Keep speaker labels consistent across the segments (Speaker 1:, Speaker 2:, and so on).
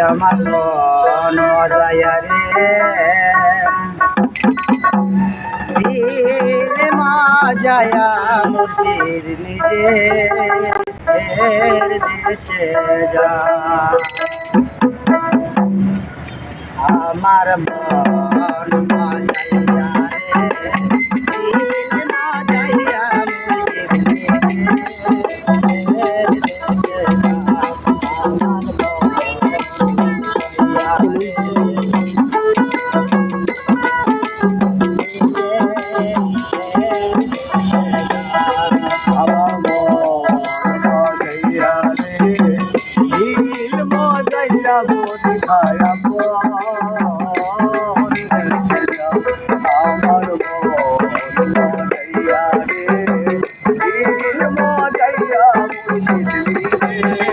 Speaker 1: আমার মন মজায়া রে দিল মজায়া মুর্শিদ নিজের দেশে যা আমার মন মজায়া রে দিল মজায়া মুর্শিদ নিজের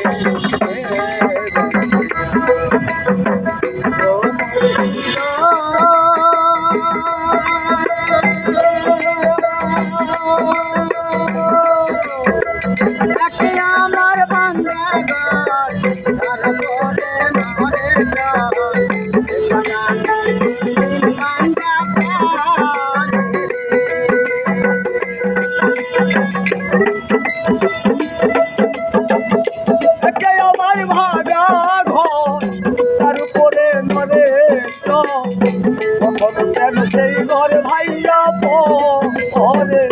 Speaker 1: দেশে আমার বান্দা সেই ঘরে ভাইয়া পরে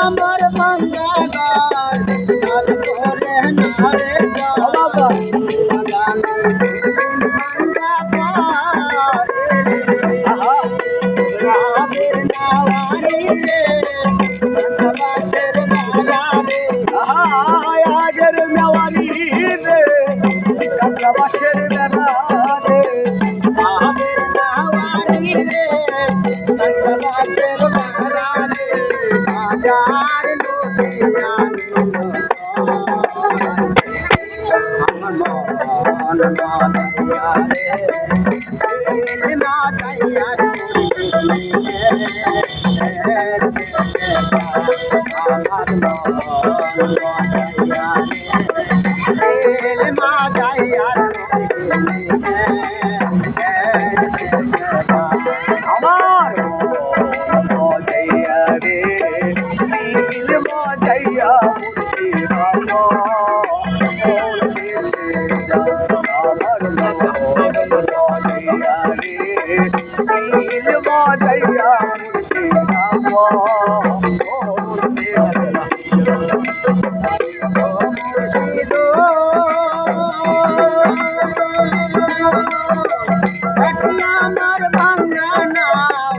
Speaker 1: আমার বান্দাগার তারপরে নারে বাবা বান্দা পারে রামের নাওয়ারি রে বাসের বেলা রে আগের নাওয়ারি রে বাসের বেলা রে আগের নাওয়ারি রে বাসের বেলা রে হাজার লোটিয়া আমার মন মাদাইয়া রে দিল মাদাইয়া আমার মন মাদাইয়া রে দিল মাদাইয়া আমার মজাইয়া রে দিল মজাইয়া মুর্শিদ আমার দেশে যা আমার মজাইয়া রে দিল মজাইয়া মুর্শিদ আমার দেশে মুর্শিদ আমার বাংলা নাও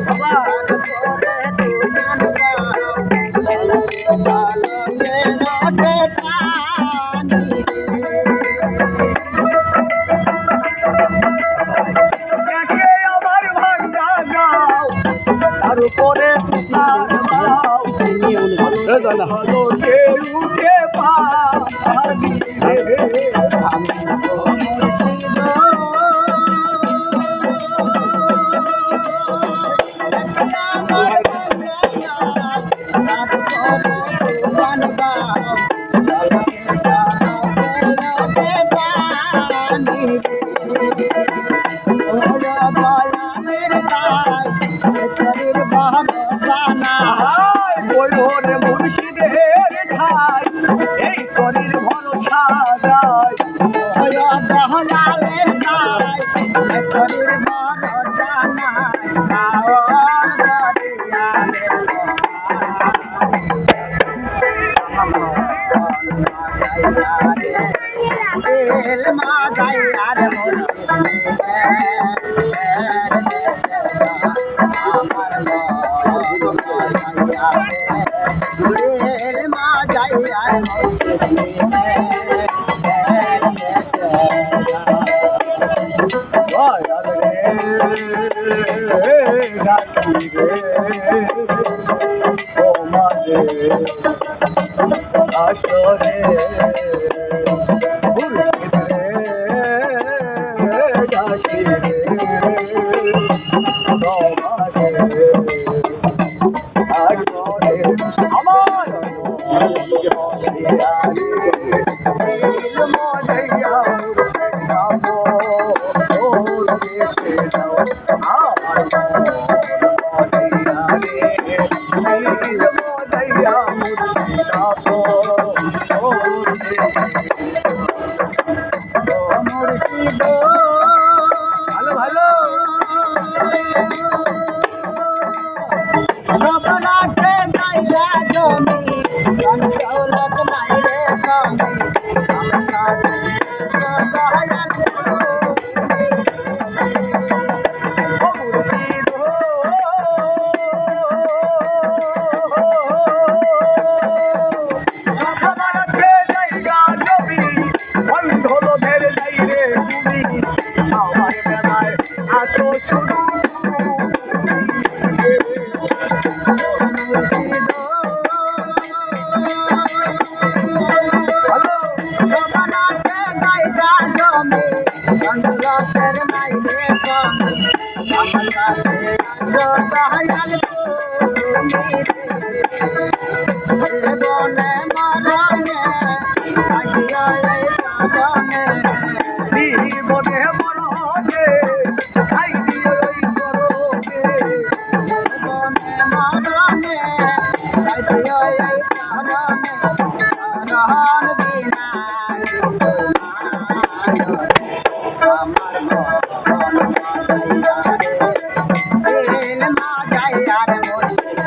Speaker 1: করে তুমান আমার ভাঙ্গা নাও তার উপরে উঠে পানি মুর্শিদের ঠাই এই করির ভরসা যায় বহলালের গায় করির ভরসা নাই দিল মাদাইয়ার মুর্শিদ আমার দিল মাদাইয়ার মুর্শিদ আসরে মুর্শিদ
Speaker 2: ভালো ভালো
Speaker 1: সব রাতে জায়গা জমি ধন দৌলত নাই রে কমি আমার কাছে দয়াল
Speaker 2: মুর্শিদ সফলাতে জায়গা জমি বন্ধ লোভের নাই রে তুমি আমার বেলায় আসো শুধু
Speaker 1: মুর্শিদ
Speaker 2: ভালো
Speaker 1: সবরাতে জায়গা জমি ধন দৌলতের নাই রে কমি আমার কাছে আসো দয়াল তুমি রে বনে মরণে থাকিও এই কারণে
Speaker 2: জীবনে মরণে খাই দিও ওই করবে
Speaker 1: বনে মরণে থাকিও এই কারণে রহন বিনা আমার মন মাজাইয়া রে দিল মাজাইয়া রে মুর্শিদ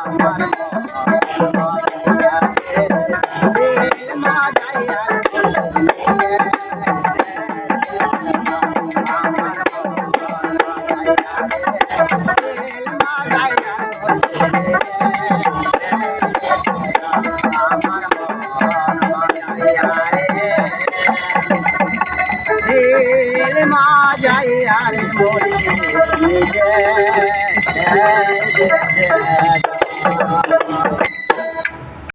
Speaker 1: আমার মন মাজাইয়া রে দিল মাজাইয়া রে মুর্শিদ দিল মাজাইয়া রে মুর্শিদ নিজে